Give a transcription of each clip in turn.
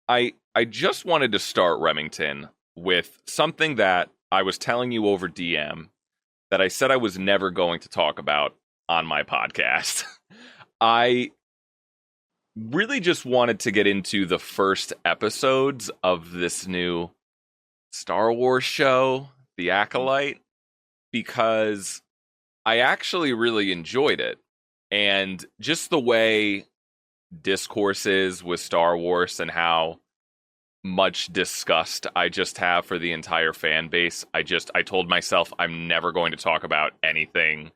I just wanted to start, Remington, with something that I was telling you over DM that I said I was never going to talk about on my podcast. I really just wanted to get into the first episodes of this new Star Wars show, The Acolyte, because I actually really enjoyed it. And just the way discourse is with Star Wars and how much disgust I just have for the entire fan base. I told myself I'm never going to talk about anything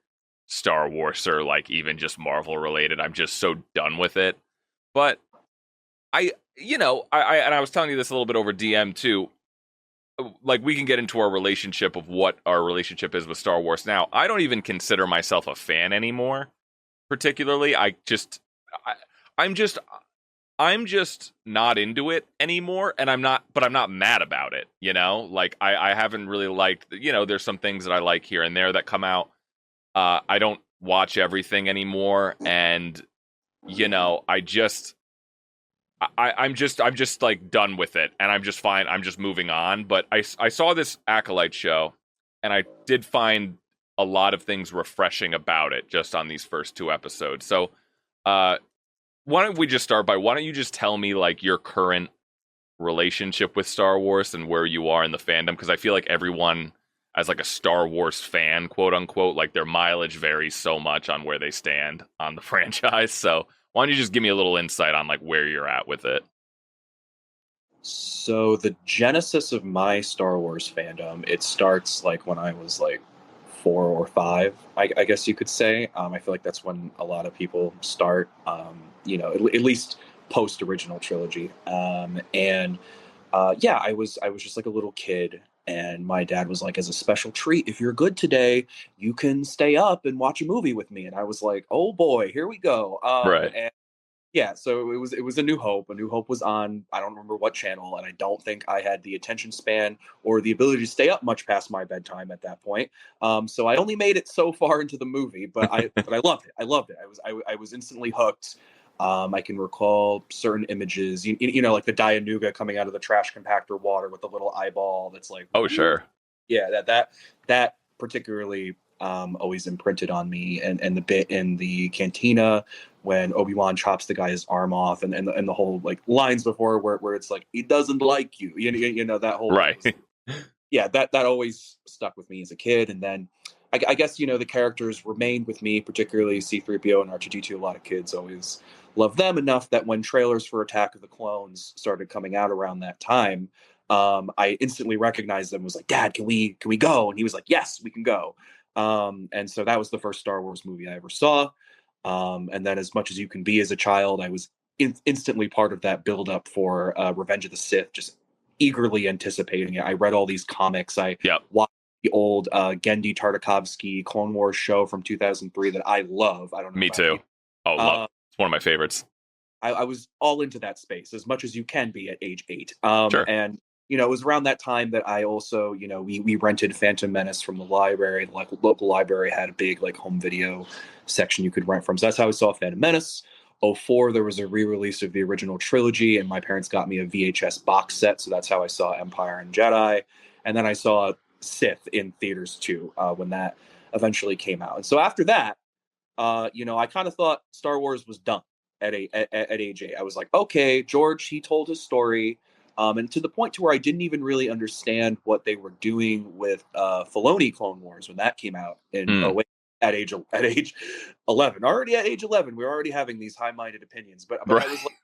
Star Wars or like even just Marvel related. I'm just so done with it. But I was telling you this a little bit over DM too. Like, we can get into our relationship of what our relationship is with Star Wars now. I don't even consider myself a fan anymore. Particularly, I'm just not into it anymore, and I'm not mad about it, Like, I haven't really liked, there's some things that I like here and there that come out. I don't watch everything anymore, and, I'm just like done with it, and I'm just fine. I'm just moving on. But I saw this Acolyte show, and I did find a lot of things refreshing about it just on these first two episodes. So, why don't we just start by, why don't you just tell me like your current relationship with Star Wars and where you are in the fandom? Because I feel like everyone, as like a Star Wars fan, quote unquote, like their mileage varies so much on where they stand on the franchise. So why don't you just give me a little insight on like where you're at with it? So the genesis of my Star Wars fandom, it starts like when I was like 4 or 5, I guess you could say. I feel like that's when a lot of people start, at least post original trilogy. And yeah, I was just like a little kid, and my dad was like, as a special treat, if you're good today, you can stay up and watch a movie with me. And I was like, oh boy, here we go. Right. And yeah, so it was a New Hope. A New Hope was on, I don't remember what channel, and I don't think I had the attention span or the ability to stay up much past my bedtime at that point. So I only made it so far into the movie, but I loved it. I loved it. I was instantly hooked. I can recall certain images, like the Dianuga coming out of the trash compactor water with the little eyeball. That's like, Oh, sure. yeah, that particularly always imprinted on me, and the bit in the cantina when Obi-Wan chops the guy's arm off, and the whole like lines before where it's like, he doesn't like you, that whole bit Right. yeah, that always stuck with me as a kid. And then I guess the characters remained with me, particularly C-3PO and R2-D2. A lot of kids always loved them enough that when trailers for Attack of the Clones started coming out around that time, I instantly recognized them. Was like, Dad, can we go? And he was like, yes, we can go. And so that was the first Star Wars movie I ever saw. And then, as much as you can be as a child, I was instantly part of that build up for Revenge of the Sith, just eagerly anticipating it. I read all these comics. I Yep. watched the old Gendy Tartakovsky Clone Wars show from 2003 that I love. I don't know Me about too. you. Oh, love. It's one of my favorites. I was all into that space, as much as you can be at age 8. Sure. And it was around that time that I also, we rented Phantom Menace from the library. Like, local library had a big like home video section you could rent from. So that's how I saw Phantom Menace. '04, there was a re-release of the original trilogy, and my parents got me a VHS box set. So that's how I saw Empire and Jedi. And then I saw Sith in theaters too, when that eventually came out. And so after that, I kind of thought Star Wars was done at age 8. I was like, okay, George, he told his story. And to the point to where I didn't even really understand what they were doing with Filoni Clone Wars when that came out in Mm. 08 at age 11. Already at age 11, we are already having these high-minded opinions. But Right. I was like,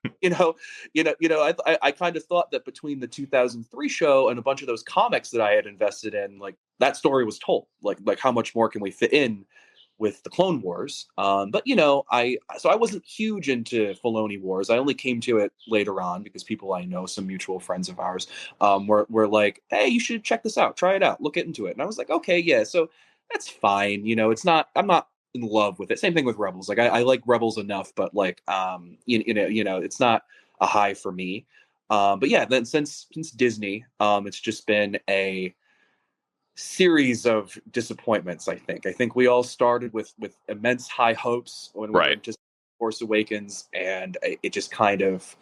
I kind of thought that between the 2003 show and a bunch of those comics that I had invested in, like, that story was told. Like how much more can we fit in with the Clone Wars? But I wasn't huge into Filoni Wars. I only came to it later on because people I know, some mutual friends of ours, were like, "Hey, you should check this out. Try it out. Look into it." And I was like, "Okay, yeah." So that's fine. It's not. I'm not in love with it. Same thing with Rebels. Like, I like Rebels enough, but like, it's not a high for me. But yeah, then since Disney, it's just been a series of disappointments. I think we all started with immense high hopes when we Right. went to Force Awakens, and it just kind of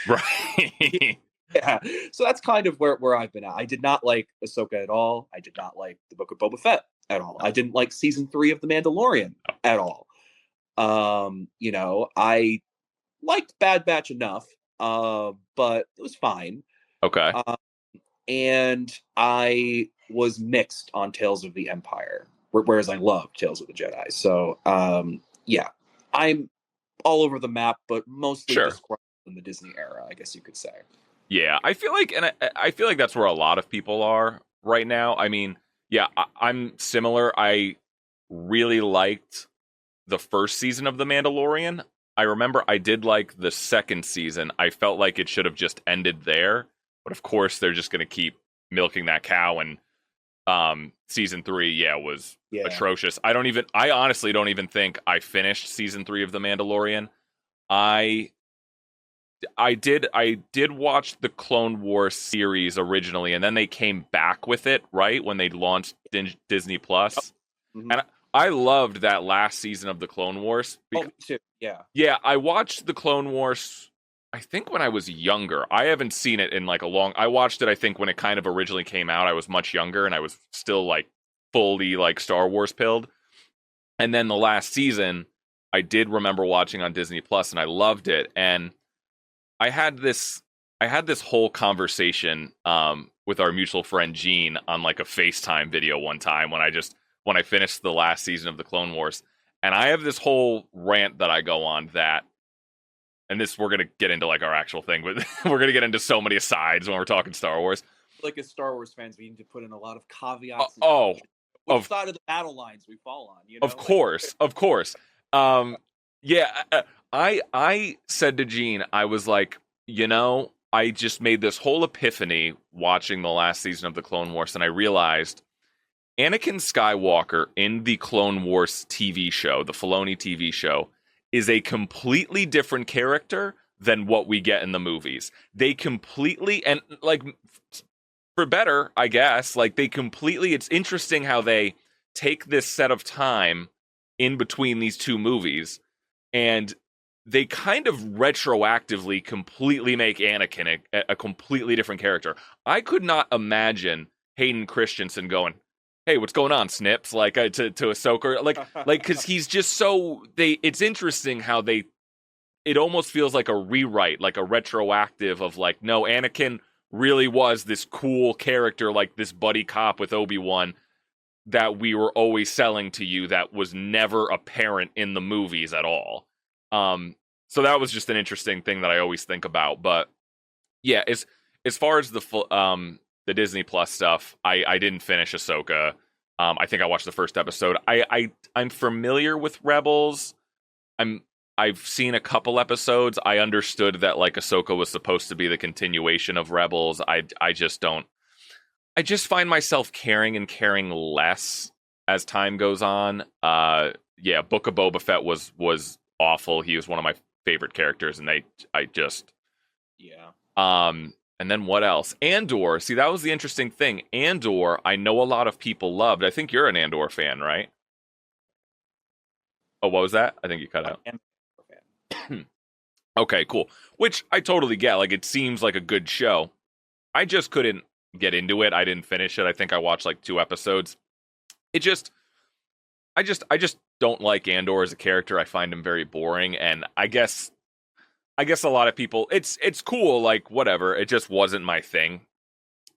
Right. Yeah, so that's kind of where I've been at. I did not like Ahsoka at all. I did not like the Book of Boba Fett at all. I didn't like season 3 of The Mandalorian at all. I liked Bad Batch enough, but it was fine. Okay. Uh, and I was mixed on Tales of the Empire, whereas I loved Tales of the Jedi. So, yeah, I'm all over the map, but mostly Sure. described in the Disney era, I guess you could say. Yeah, I feel like, and I feel like that's where a lot of people are right now. I mean, yeah, I'm similar. I really liked the first season of The Mandalorian. I remember I did like the second season. I felt like it should have just ended there, but of course they're just going to keep milking that cow. And season 3, yeah, was Yeah. atrocious. I honestly don't even think I finished season 3 of The Mandalorian. I did watch the Clone Wars series originally, and then they came back with it, right, when they launched Disney Plus. Mm-hmm. And I loved that last season of the Clone Wars. Oh, me too. Yeah. Yeah, I watched the Clone Wars, I think, when I was younger. I haven't seen it in like a long. I watched it, I think, when it kind of originally came out. I was much younger, and I was still like fully like Star Wars pilled. And then the last season, I did remember watching on Disney Plus, and I loved it. And I had this whole conversation with our mutual friend Gene on like a FaceTime video one time when I finished the last season of the Clone Wars. And I have this whole rant that I go on that, and this, we're gonna get into like our actual thing, but we're gonna get into so many asides when we're talking Star Wars. Like as Star Wars fans, we need to put in a lot of caveats. Which side of the battle lines we fall on, you know? Of course, of course. Yeah, I said to Gene, I was like, I just made this whole epiphany watching the last season of the Clone Wars, and I realized Anakin Skywalker in the Clone Wars TV show, the Filoni TV show, is a completely different character than what we get in the movies. They completely, and like, for better, I guess, like it's interesting how they take this set of time in between these two movies, and they kind of retroactively completely make Anakin a completely different character. I could not imagine Hayden Christensen going, "Hey, what's going on, Snips?" Like to Ahsoka, like because he's just so It's interesting how it almost feels like a rewrite, like a retroactive of like, no, Anakin really was this cool character, like this buddy cop with Obi-Wan that we were always selling to you that was never apparent in the movies at all. So that was just an interesting thing that I always think about. But yeah, as far as the Disney Plus stuff, I didn't finish Ahsoka. I think I watched the first episode. I'm familiar with Rebels. I've seen a couple episodes. I understood that like Ahsoka was supposed to be the continuation of Rebels. I just don't. I just find myself caring less as time goes on. Yeah, Book of Boba Fett was awful. He was one of my favorite characters, and yeah. And then what else? Andor. See, that was the interesting thing. Andor, I know a lot of people loved. I think you're an Andor fan, right? Oh, what was that? I think you cut out. Okay, cool. Which I totally get. Like, it seems like a good show. I just couldn't get into it. I didn't finish it. I think I watched like 2 episodes. I just don't like Andor as a character. I find him very boring, and I guess a lot of people, it's cool, like whatever. It just wasn't my thing.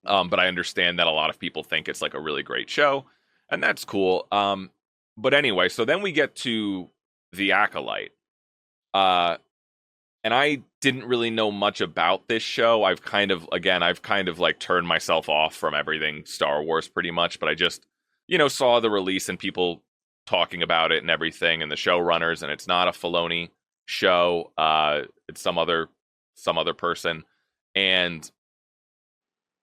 But I understand that a lot of people think it's like a really great show, and that's cool. But anyway, so then we get to the Acolyte. And I didn't really know much about this show. I've kind of like turned myself off from everything Star Wars pretty much, but I just, saw the release and people talking about it and everything, and the showrunners, and it's not a Filoni show. It's some other person. And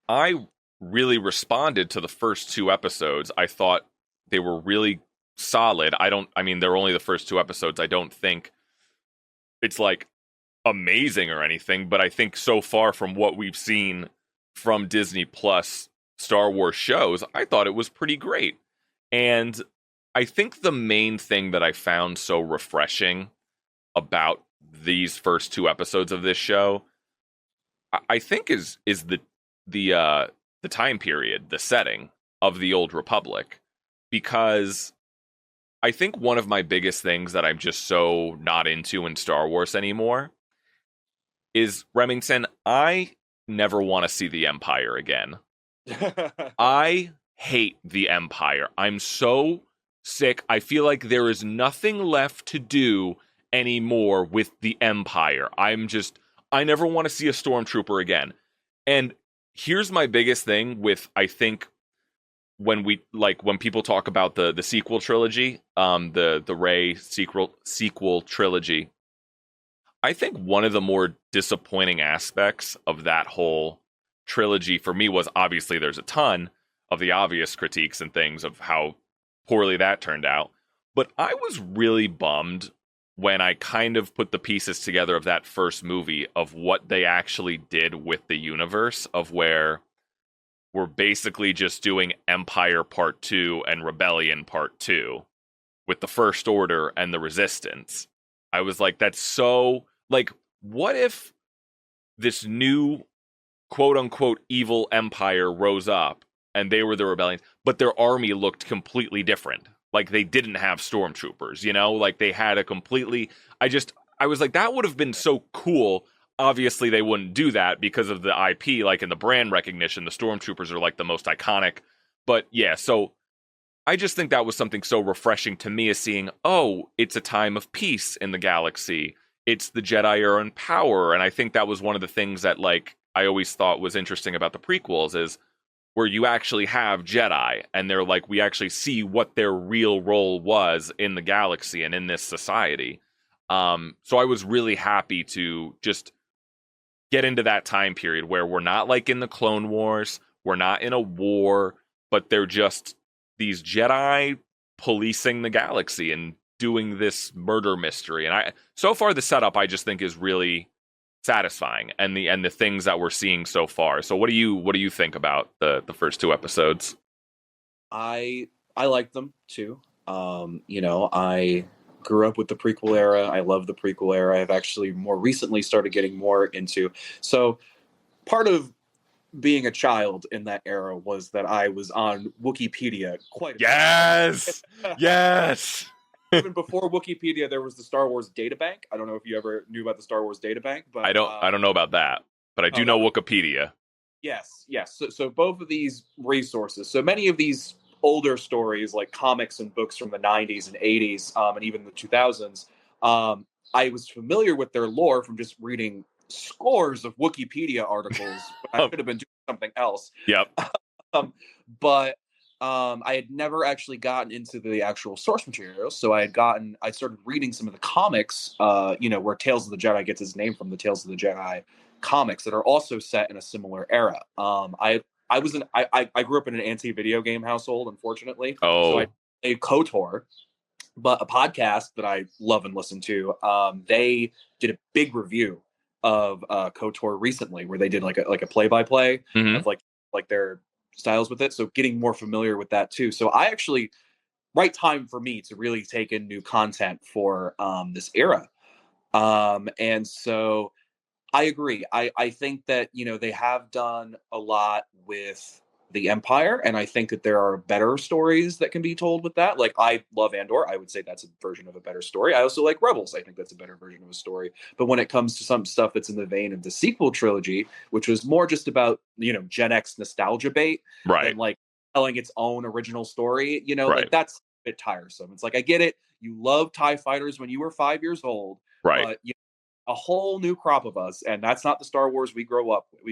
I really responded to the first 2 episodes. I thought they were really solid. They're only the first 2 episodes. I don't think it's like amazing or anything, but I think so far from what we've seen from Disney Plus Star Wars shows, I thought it was pretty great. And I think the main thing that I found so refreshing about these first 2 episodes of this show I think is the time period, the setting of the Old Republic, because I think one of my biggest things that I'm just so not into in Star Wars anymore is Remington. I never want to see the Empire again. I hate the Empire. I'm so sick. I feel like there is nothing left to do anymore with the Empire. I never want to see a stormtrooper again. And here's my biggest thing with, I think, when people talk about the sequel trilogy, the Rey sequel trilogy, I think one of the more disappointing aspects of that whole trilogy for me was, obviously there's a ton of the obvious critiques and things of how poorly that turned out, but I was really bummed when I kind of put the pieces together of that first movie of what they actually did with the universe, of where we're basically just doing Empire Part 2 and Rebellion Part 2 with the First Order and the Resistance. I was like, that's so, like, what if this new quote unquote evil empire rose up and they were the rebellions, but their army looked completely different? Like, they didn't have stormtroopers, like they had a completely, I was like, that would have been so cool. Obviously they wouldn't do that because of the IP, like in the brand recognition, the stormtroopers are like the most iconic. But yeah, so I just think that was something so refreshing to me, as seeing, oh, it's a time of peace in the galaxy. It's the Jedi are in power. And I think that was one of the things that, like, I always thought was interesting about the prequels, is where you actually have Jedi and they're like, we actually see what their real role was in the galaxy and in this society. So I was really happy to just get into that time period where we're not like in the Clone Wars, we're not in a war, but they're just these Jedi policing the galaxy and doing this murder mystery. And so far the setup, I just think, is really satisfying, and the things that we're seeing so far. So what do you think about the first two episodes? I like them too. I grew up with the prequel era. I love the prequel era. I've actually more recently started getting more into. So part of being a child in that era was that I was on Wikipedia quite a Yes. bit. Yes. Even before Wikipedia, there was the Star Wars databank. I don't know if you ever knew about the Star Wars databank, but I don't know about that, but I do know Wikipedia. Yes. So both of these resources, so many of these older stories, like comics and books from the 90s and 80s, and even the 2000s, I was familiar with their lore from just reading scores of Wikipedia articles. I could have been doing something else. Yep. But I had never actually gotten into the actual source material. So I started reading some of the comics, where Tales of the Jedi gets its name from, the Tales of the Jedi comics that are also set in a similar era. I grew up in an anti-video game household, unfortunately. Oh. So I played KOTOR, but a podcast that I love and listen to, they did a big review of KOTOR recently, where they did like a play-by-play of like their styles with it. So getting more familiar with that too. So I actually, right time for me to really take in new content for this era. And so I agree. I think that, they have done a lot with the Empire, and I think that there are better stories that can be told with that. Like, I love Andor. I would say that's a version of a better story. I also like Rebels. I think that's a better version of a story. But when it comes to some stuff that's in the vein of the sequel trilogy, which was more just about, Gen X nostalgia bait, Right. and like telling its own original story, Right. like that's a bit tiresome. It's like, I get it. You love TIE fighters when you were 5 years old, Right. but a whole new crop of us, and that's not the Star Wars we grew up with.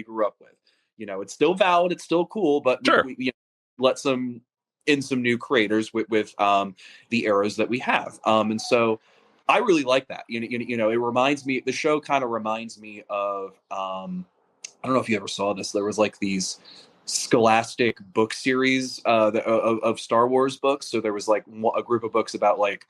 It's still valid, it's still cool, but Sure. we let some new creators with the eras that we have, and so I really like that. It reminds me. The show kind of reminds me of. I don't know if you ever saw this. There was like these scholastic book series of Star Wars books. So there was like a group of books about like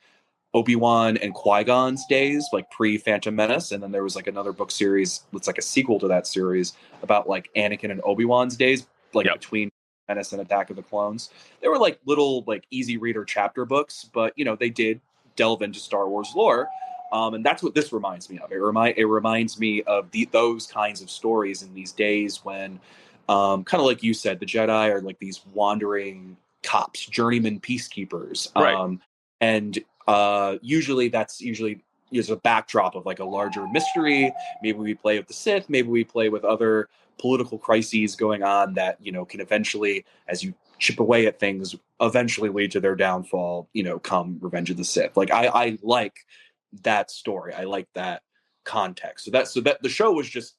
Obi-Wan and Qui-Gon's days, like pre-Phantom Menace, and then there was like another book series that's like a sequel to that series about like Anakin and Obi-Wan's days, like between Menace and Attack of the Clones. They were like little like easy reader chapter books, but they did delve into Star Wars lore. And that's what this reminds me of. It reminds me of those kinds of stories in these days when, kind of like you said, the Jedi are like these wandering cops, journeyman peacekeepers, Right. and usually is a backdrop of like a larger mystery. Maybe we play with the Sith. Maybe we play with other political crises going on that can eventually, as you chip away at things, eventually lead to their downfall. Come Revenge of the Sith. Like I like that story. I like that context. So that the show was just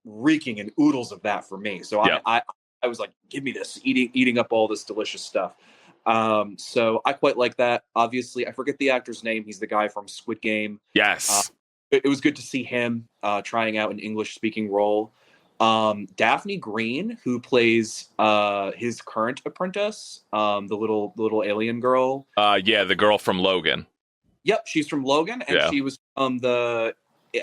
reeking in oodles of that for me. So Yeah. I was like, give me this, eating up all this delicious stuff. So I quite like that. Obviously, I forget the actor's name. He's the guy from Squid Game. Yes. It was good to see him trying out an English speaking role. Daphne Green, who plays his current apprentice, the little alien girl. Yeah, the girl from Logan. Yep, she's from Logan, and Yeah. she was the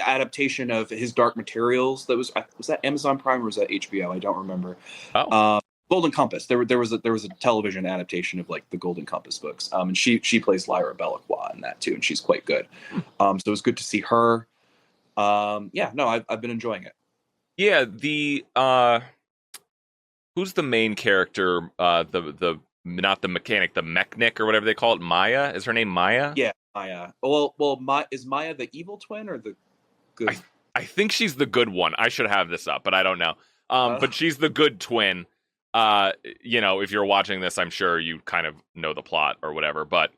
adaptation of his Dark Materials. Was that Amazon Prime or was that HBO? I don't remember. Oh. Golden Compass. There was a television adaptation of like the Golden Compass books. And she plays Lyra Belacqua in that too, and she's quite good. So it was good to see her. Yeah, no, I've been enjoying it. Yeah, the who's the main character? The not the mechanic, the mechanic or whatever they call it. Maya, is her name Maya? Yeah, Maya. Well, is Maya the evil twin or the good? I think she's the good one. I should have this up, but I don't know. But she's the good twin. If you're watching this, I'm sure you kind of know the plot or whatever. But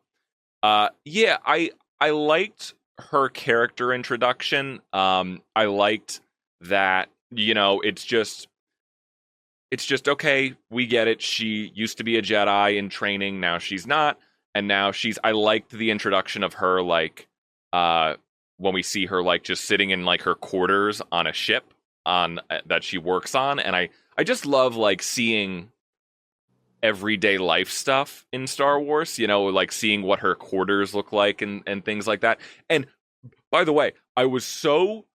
yeah, I liked her character introduction. I liked that, it's just okay, we get it. She used to be a Jedi in training, now she's not, and now I liked the introduction of her, like when we see her like just sitting in like her quarters on a ship on that she works on, and I just love like seeing everyday life stuff in Star Wars, like seeing what her quarters look like and things like that. And by the way, I was so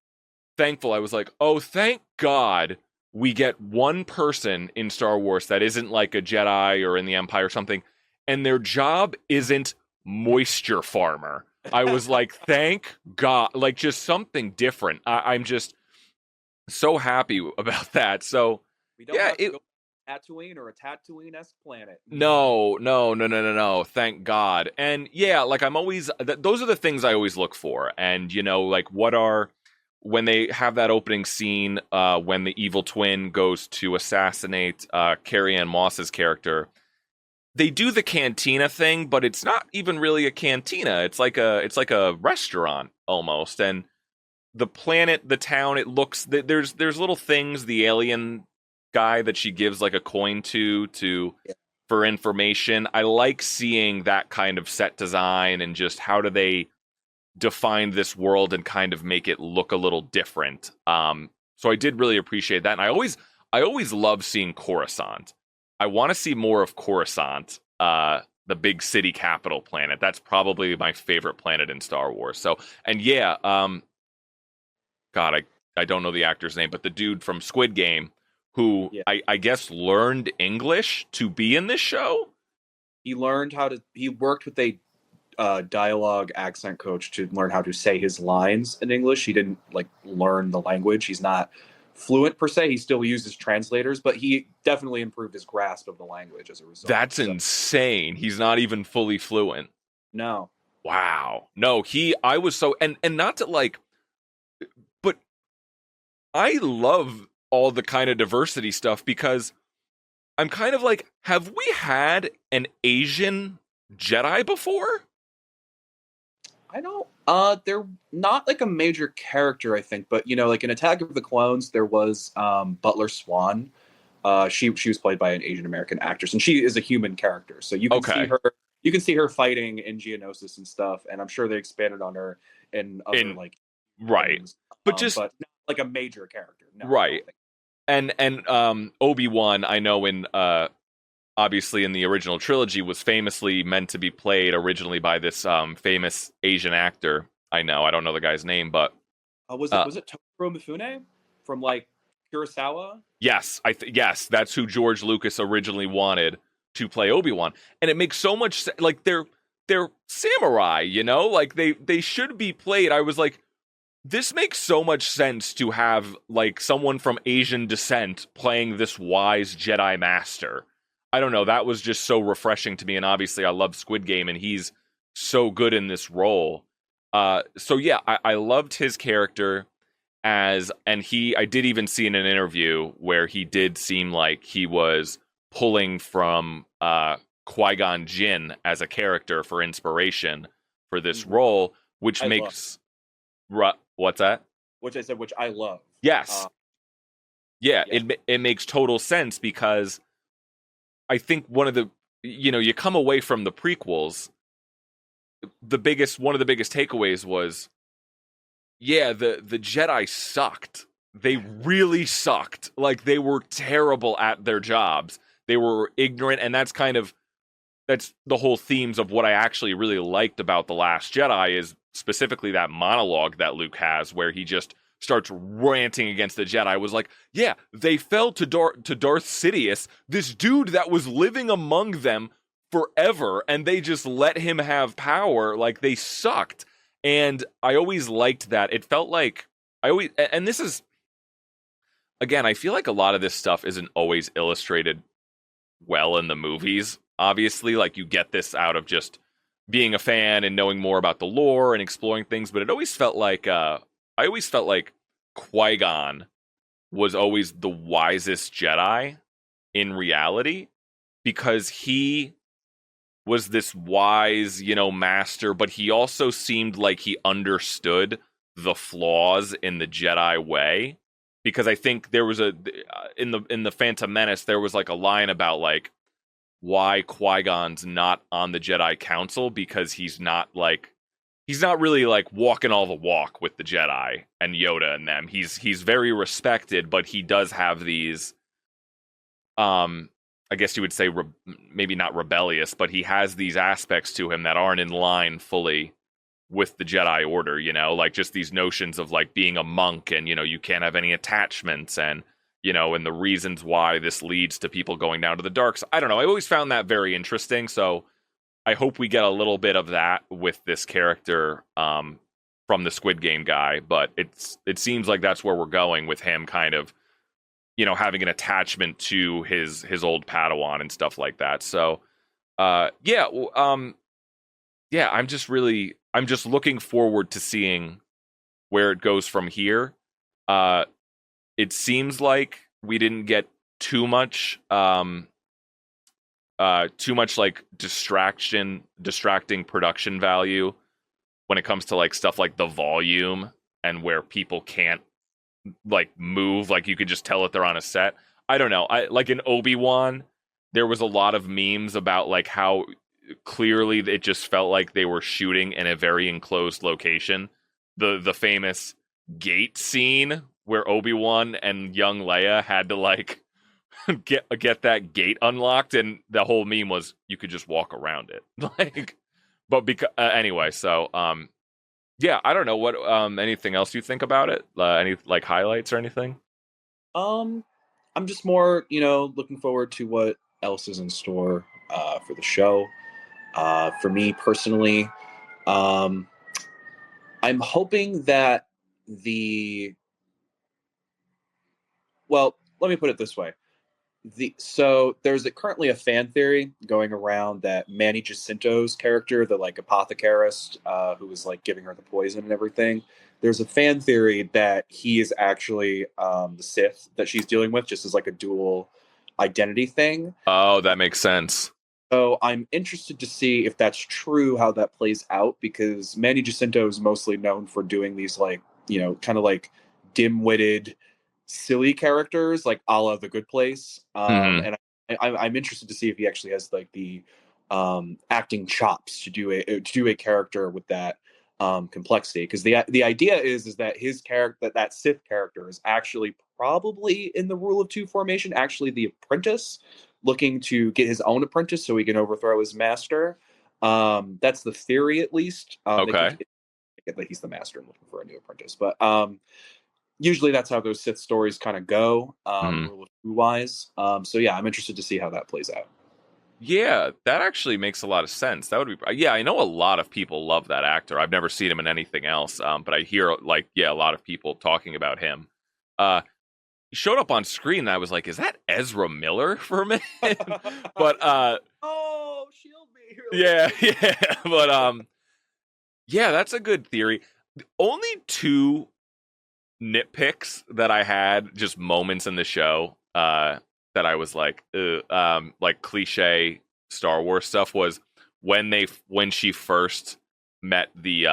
thankful. I was like, oh, thank God we get one person in Star Wars that isn't like a Jedi or in the Empire or something, and their job isn't moisture farmer. I was like, thank God, like just something different. I'm just so happy about that. So we don't have to go Tatooine or a Tatooine-esque planet. No. Thank God. And yeah, like I'm always, those are the things I always look for. And like when they have that opening scene, when the evil twin goes to assassinate Carrie-Anne Moss's character, they do the cantina thing, but it's not even really a cantina. It's like a restaurant almost. And the planet, the town, it looks, there's little things, the alien guy that she gives like a coin for information. I like seeing that kind of set design and just how do they define this world and kind of make it look a little different. So I did really appreciate that. And I always love seeing Coruscant. I want to see more of Coruscant, the big city capital planet. That's probably my favorite planet in Star Wars. So, and yeah, God, I don't know the actor's name, but the dude from Squid Game who I guess learned English to be in this show. He worked with a dialogue accent coach to learn how to say his lines in English. He didn't like learn the language. He's not fluent per se. He still uses translators, but he definitely improved his grasp of the language as a result. That's insane. He's not even fully fluent. No. Wow. No, I was so, and not to like, but I love all the kind of diversity stuff because I'm kind of like, have we had an Asian Jedi before? I don't. They're not like a major character, I think, but like in Attack of the Clones, there was Butler Swan. She was played by an Asian American actress, and she is a human character, so you can see her. You can see her fighting in Geonosis and stuff, and I'm sure they expanded on her in other right, things, but just but not like a major character, no, right. And Obi-Wan, I know in obviously in the original trilogy was famously meant to be played originally by this famous Asian actor. I don't know the guy's name, but was it Totoro Mifune from like Kurosawa? Yes, yes, that's who George Lucas originally wanted to play Obi-Wan, and it makes so much sense. Like they're samurai, you know? Like they should be played. I was like, this makes so much sense to have like someone from Asian descent playing this wise Jedi master. I don't know, that was just so refreshing to me, and obviously I love Squid Game and he's so good in this role. So yeah, I loved his character I did even see in an interview where he did seem like he was pulling from Qui-Gon Jinn as a character for inspiration for this role, which I makes what's that? which I said, which I love. Yes. Yeah, Yeah. it makes total sense because I think one of the you come away from the prequels, one of the biggest takeaways was, yeah, the Jedi sucked. They really sucked. Like they were terrible at their jobs. They were ignorant, and that's the whole themes of what I actually really liked about The Last Jedi is specifically that monologue that Luke has where he just starts ranting against the Jedi. I was like, yeah, they fell to Darth Sidious, this dude that was living among them forever, and they just let him have power. Like they sucked. And I always liked that. It felt like and this is, again, I feel like a lot of this stuff isn't always illustrated well in the movies. Obviously, like you get this out of just being a fan and knowing more about the lore and exploring things, but it always felt like Qui-Gon was always the wisest Jedi in reality because he was this wise, master, but he also seemed like he understood the flaws in the Jedi way. Because I think there was in the Phantom Menace, there was like a line about like why Qui-Gon's not on the Jedi Council because he's not really like walking all the walk with the Jedi and Yoda and them. He's very respected, but he does have these I guess you would say maybe not rebellious, but he has these aspects to him that aren't in line fully with the Jedi Order, like just these notions of like being a monk and, you can't have any attachments and, and the reasons why this leads to people going down to the dark side. I don't know. I always found that very interesting. So I hope we get a little bit of that with this character from the Squid Game guy, but it seems like that's where we're going with him kind of, having an attachment to his old Padawan and stuff like that. So, yeah, I'm just looking forward to seeing where it goes from here. It seems like we didn't get too much like distracting production value when it comes to like stuff like the volume and where people can't like move, like you could just tell that they're on a set. I don't know. I like in Obi-Wan, there was a lot of memes about like how clearly it just felt like they were shooting in a very enclosed location. The famous gate scene where Obi-Wan and young Leia had to like get that gate unlocked, and the whole meme was you could just walk around it. Like, but because anyway, so yeah, I don't know what anything else you think about it. Any like highlights or anything? I'm just more, looking forward to what else is in store for the show. For me personally, um, I'm hoping that let me put it this way. So there's currently a fan theory going around that Manny Jacinto's character, the like apothecarist, who was like giving her the poison and everything. There's a fan theory that he is actually the Sith that she's dealing with, just as like a dual identity thing. Oh, that makes sense. So I'm interested to see if that's true, how that plays out, because Manny Jacinto is mostly known for doing these like, kind of like dim-witted, silly characters, like a la The Good Place. Mm-hmm. And I'm interested to see if he actually has like the acting chops to do a character with that complexity. Because the idea is that his character, that Sith character, is actually probably in the Rule of Two formation, actually the apprentice looking to get his own apprentice so he can overthrow his master. That's the theory, at least. Okay. That he's the master and looking for a new apprentice. But usually that's how those Sith stories kind of go, Mm-hmm. rule of two wise. So yeah, I'm interested to see how that plays out. Yeah, that actually makes a lot of sense. That would be, yeah, I know a lot of people love that actor. I've never seen him in anything else, but I hear like, yeah, a lot of people talking about him. Uh, he showed up on screen, and I was like, is that Ezra Miller for a minute? But Oh, shield me, yeah, really? yeah, but yeah, that's a good theory. The only two nitpicks that I had, just moments in the show, that I was like cliche Star Wars stuff, was when she first met the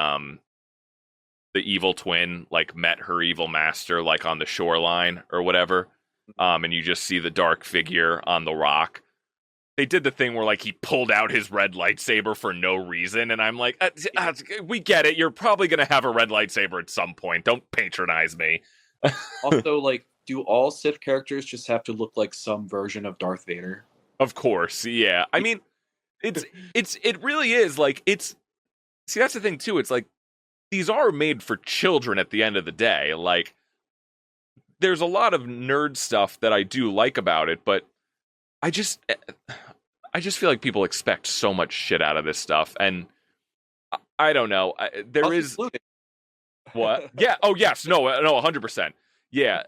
evil twin, like met her evil master, like on the shoreline or whatever, and you just see the dark figure on the rock. They did the thing where like he pulled out his red lightsaber for no reason, and I'm like, we get it. You're probably gonna have a red lightsaber at some point. Don't patronize me. Also, like, do all Sith characters just have to look like some version of Darth Vader? Of course, yeah. I mean, it really is like it's. See, that's the thing too. It's like these are made for children at the end of the day. Like, there's a lot of nerd stuff that I do like about it, but I just feel like people expect so much shit out of this stuff, and I don't know. There Us is included. what? Yeah. Oh, yes. No. No. 100%. Yeah.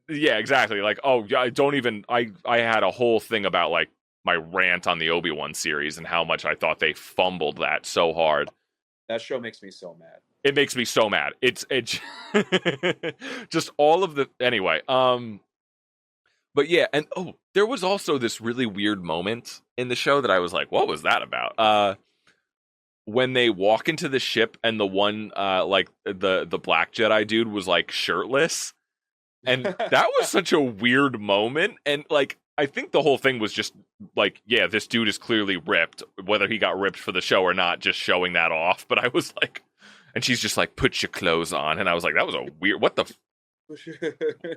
Yeah. Exactly. Like, oh, I don't even. I had a whole thing about like my rant on the Obi-Wan series and how much I thought they fumbled that so hard. That show makes me so mad. It makes me so mad. It's just all of the anyway. But yeah, and oh, there was also this really weird moment in the show that I was like, what was that about? When they walk into the ship and the one like the black Jedi dude was like shirtless. And that was such a weird moment. And like I think the whole thing was just like, yeah, this dude is clearly ripped, whether he got ripped for the show or not, just showing that off. But I was like, and she's just like, put your clothes on. And I was like, that was a weird, what the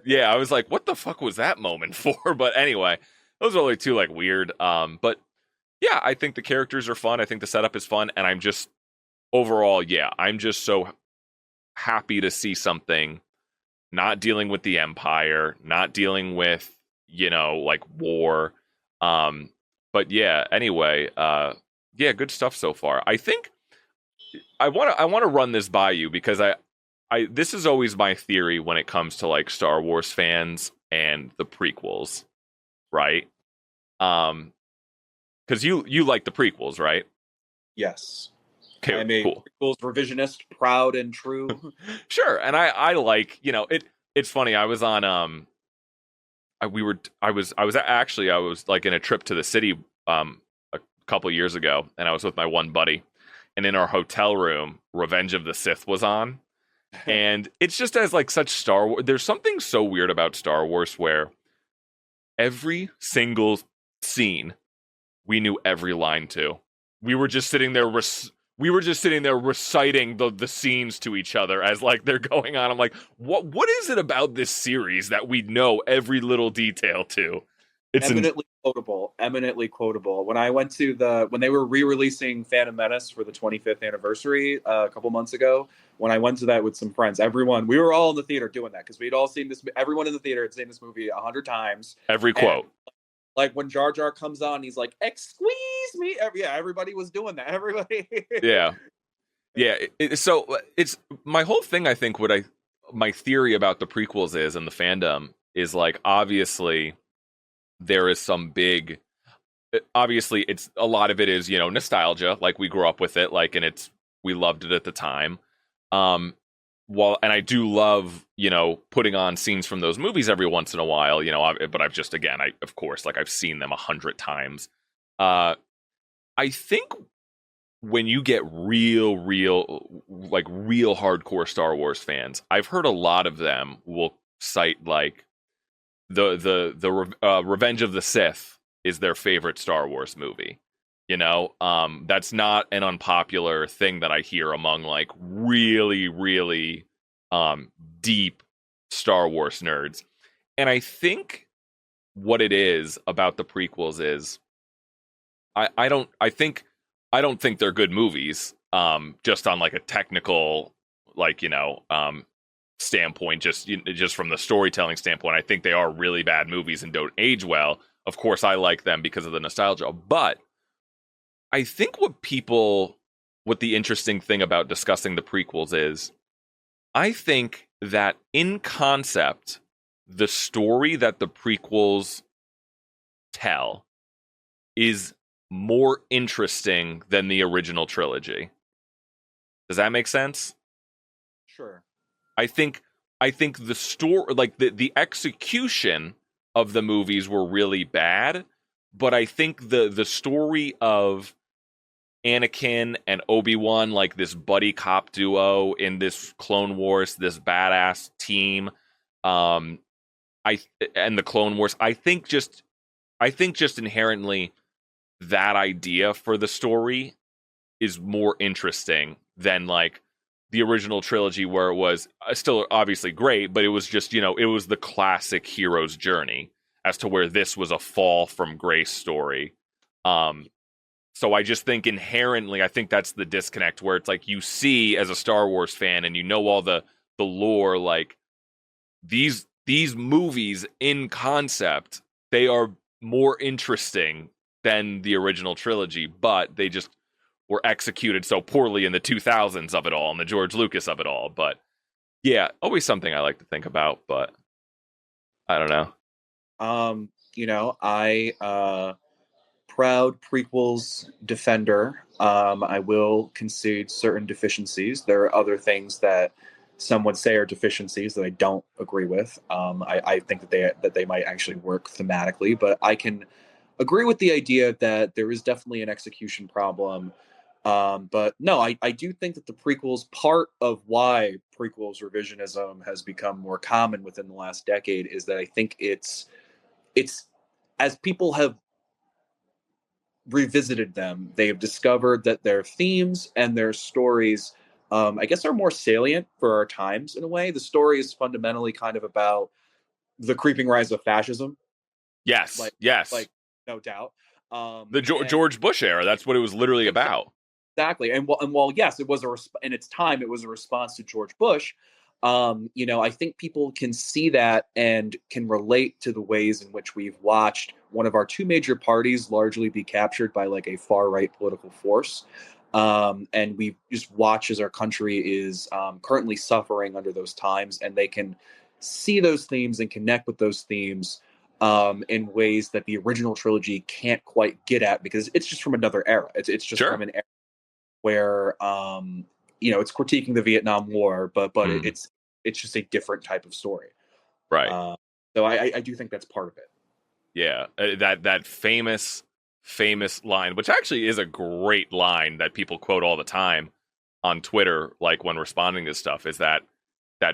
yeah, I was like, what the fuck was that moment for? But anyway, those are only two like weird. But yeah, I think the characters are fun. I think the setup is fun, and I'm just overall, yeah, I'm just so happy to see something not dealing with the Empire, not dealing with like war. But yeah, anyway, yeah, good stuff so far. I think I want to run this by you because this is always my theory when it comes to like Star Wars fans and the prequels, right? Because you like the prequels, right? Yes. Okay, I'm a cool. prequels revisionist, proud and true. Sure, and I like it. It's funny. I was on I was like in a trip to the city a couple years ago, and I was with my one buddy, and in our hotel room, Revenge of the Sith was on. And it's just as like such Star Wars. There's something so weird about Star Wars where every single scene we knew every line to. We were just sitting there. We were just sitting there reciting the scenes to each other as like they're going on. I'm like, what is it about this series that we know every little detail to? It's eminently quotable. Eminently quotable. When I went to when they were re-releasing Phantom Menace for the 25th anniversary a couple months ago, when I went to that with some friends, we were all in the theater doing that because we'd all seen this. Everyone in the theater had seen this movie 100 times. Every quote. And, like when Jar Jar comes on, he's like, "Squeeze me!" Everybody was doing that. Everybody. Yeah. So it's my whole thing. I think my theory about the prequels is, and the fandom is like, obviously there is some big. Obviously, it's a lot of it is nostalgia. Like we grew up with it, like, and we loved it at the time. And I do love, putting on scenes from those movies every once in a while, but I've just, again, of course, like I've seen them 100 times. I think when you get real hardcore Star Wars fans, I've heard a lot of them will cite like the Revenge of the Sith is their favorite Star Wars movie. That's not an unpopular thing that I hear among like really, really deep Star Wars nerds. And I think what it is about the prequels is I don't think they're good movies, just on like a technical, like, standpoint, just from the storytelling standpoint. I think they are really bad movies and don't age well. of course I like them because of the nostalgia. But I think what the interesting thing about discussing the prequels is, I think that in concept, the story that the prequels tell is more interesting than the original trilogy. Does that make sense? Sure. I think the story, like the execution of the movies were really bad, but I think the story of Anakin and Obi-Wan, like this buddy cop duo in this Clone Wars, this badass team, um, and the Clone Wars, I think just inherently that idea for the story is more interesting than like the original trilogy, where it was still obviously great, but it was just, it was the classic hero's journey, as to where this was a fall from grace story. So I just think inherently, I think that's the disconnect, where it's like you see as a Star Wars fan and all the lore, like these movies in concept, they are more interesting than the original trilogy, but they just were executed so poorly in the 2000s of it all and the George Lucas of it all. But yeah, always something I like to think about, but I don't know. I proud prequels defender. I will concede certain deficiencies. There are other things that some would say are deficiencies that I don't agree with. I think that they might actually work thematically, but I can agree with the idea that there is definitely an execution problem. But no, I do think that the prequels, part of why prequels revisionism has become more common within the last decade, is that I think it's as people have revisited them, they have discovered that their themes and their stories, I guess, are more salient for our times in a way. The story is fundamentally kind of about the creeping rise of fascism, Yes, like, yes. like no doubt. The And George Bush era, that's what it was literally about. exactly, and while yes, it was in its time, it was a response to George Bush. I think people can see that and can relate to the ways in which we've watched one of our two major parties largely be captured by like a far right political force. And we just watch as our country is currently suffering under those times, and they can see those themes and connect with those themes in ways that the original trilogy can't quite get at, because it's just from another era. It's just from Sure. an era where it's critiquing the Vietnam War, but Mm, it's just a different type of story. right. Uh, so I do think that's part of it. Yeah. That famous line, which actually is a great line that people quote all the time on Twitter, like when responding to stuff, is that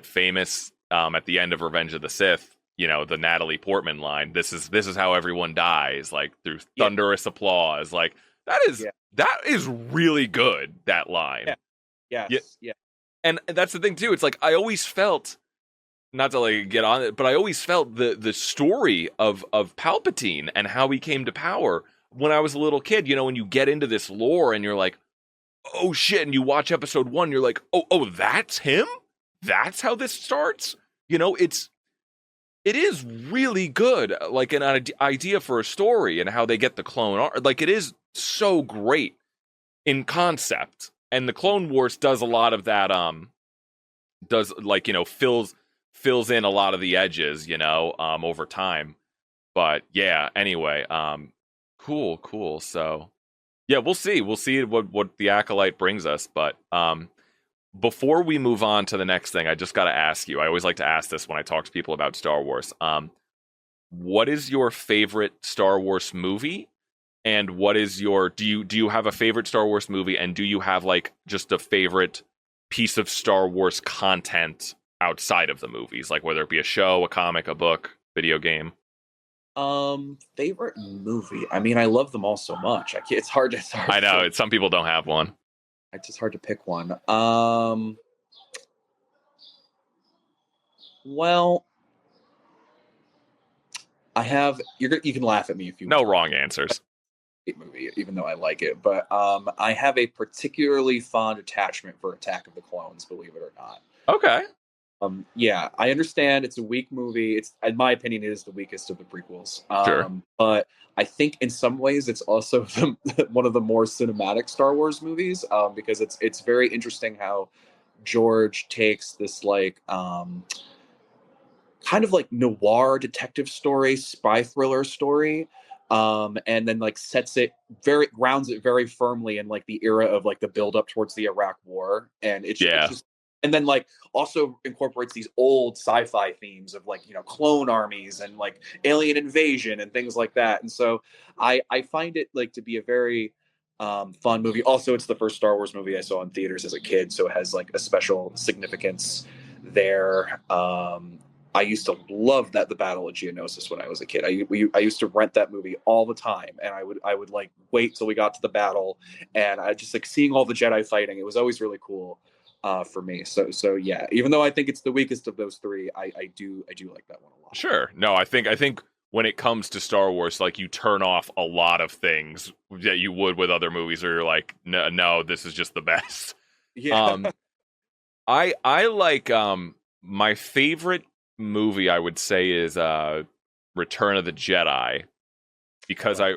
famous at the end of Revenge of the Sith, the Natalie Portman line. This is how everyone dies, like through Yeah, thunderous applause. Like yeah, that is really good. That yeah, line. Yeah, yes, yeah, and that's the thing too. It's like I always felt, not to like get on it, but I always felt the story of Palpatine and how he came to power when I was a little kid. When you get into this lore and you're like, oh shit, and you watch episode 1, you're like, oh, that's him. That's how this starts. It is really good, like an idea for a story and how they get the clone art. Like it is so great in concept, and the Clone Wars does a lot of that. Does like fills in a lot of the edges, over time. But yeah, anyway, cool. So yeah, we'll see what the Acolyte brings us. But before we move on to the next thing, I just got to ask you. I always like to ask this when I talk to people about Star Wars. What is your favorite Star Wars movie? And what is your do you have a favorite Star Wars movie? And do you have like just a favorite piece of Star Wars content outside of the movies, like whether it be a show, a comic, a book, video game? Favorite movie. I mean, I love them all so much. I can't, it's hard I know to some people don't have one. it's just hard to pick one. Well, I have you can laugh at me if you No want. wrong answers. Movie, even though I like it, but I have a particularly fond attachment for Attack of the Clones, believe it or not. Okay. Yeah, I understand it's a weak movie. It's, in my opinion, it is the weakest of the prequels. Sure. But I think in some ways it's also one of the more cinematic Star Wars movies, because it's very interesting how George takes this like kind of like noir detective story, spy thriller story, and then like grounds it very firmly in like the era of like the build up towards the Iraq War, and it's Yeah. just, and then like also incorporates these old sci-fi themes of like, clone armies and like alien invasion and things like that. And so I find it like to be a very fun movie. Also, it's the first Star Wars movie I saw in theaters as a kid, so it has like a special significance there. I used to love that the Battle of Geonosis when I was a kid. I used to rent that movie all the time, and I would like wait till we got to the battle, and I just like seeing all the Jedi fighting. It was always really cool for me. So yeah. Even though I think it's the weakest of those three, I do like that one a lot. Sure. No, I think when it comes to Star Wars, like you turn off a lot of things that you would with other movies, or you're like, no, no, this is just the best. Yeah. Um, I like my favorite movie I would say is Return of the Jedi, because I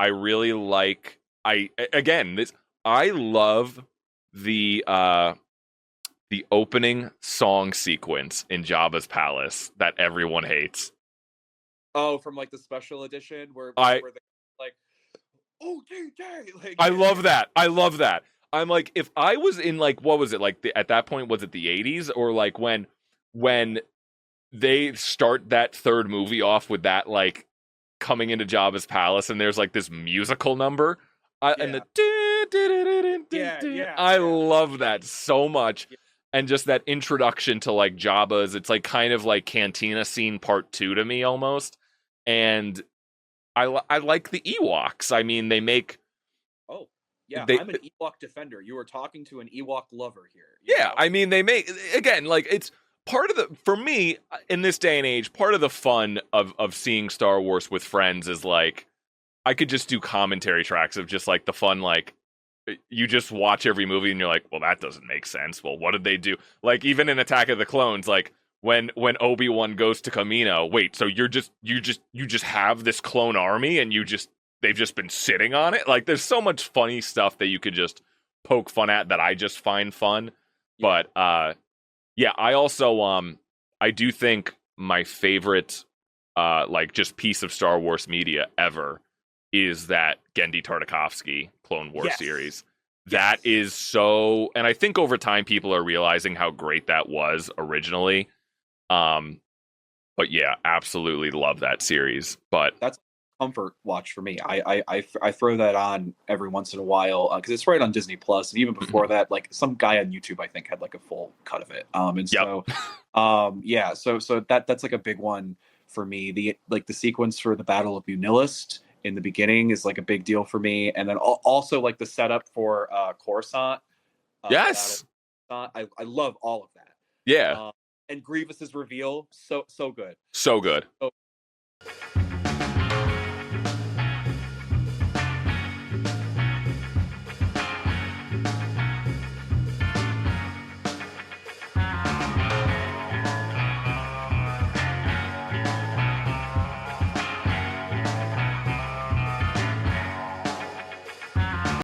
really like, I love the the opening song sequence in Jabba's palace that everyone hates. Oh, from like the special edition I where they like, oh DJ, like I love that. I love that. I'm like, if I was in like, what was it like at that point? Was it the 80s, or like when they start that third movie off with that like coming into Jabba's palace, and there's like this musical number, and yeah, the yeah, yeah, I yeah, love that so much. yeah. And just that introduction to like Jabba's, it's like kind of like Cantina Scene Part 2 to me almost. And I like the Ewoks. I mean, Oh, yeah, they I'm an Ewok defender. You are talking to an Ewok lover here, yeah, I mean, they make, again, like it's part of the, for me in this day and age, part of the fun of seeing Star Wars with friends is like I could just do commentary tracks of just like the fun, like you just watch every movie and you're like, well, that doesn't make sense. Well, what did they do? Like even in Attack of the Clones, like when Obi-Wan goes to Kamino, wait, so you just have this clone army and they've just been sitting on it? Like there's so much funny stuff that you could just poke fun at that I just find fun. yeah. But yeah, I also I do think my favorite like just piece of Star Wars media ever is that Gendy Tartakovsky Clone Wars Yes, series. That yes. is so, and I think over time people are realizing how great that was originally. Um, but yeah, absolutely love that series. But That's comfort watch for me. I throw that on every once in a while because it's right on Disney Plus, and even before mhm, that, like some guy on YouTube I think had like a full cut of it. And yep, so, yeah, so that's like a big one for me. The sequence for the Battle of Unilist in the beginning is like a big deal for me, and then also like the setup for Coruscant, the Battle. yes, I love all of that. yeah, And Grievous's reveal, so good. so good. So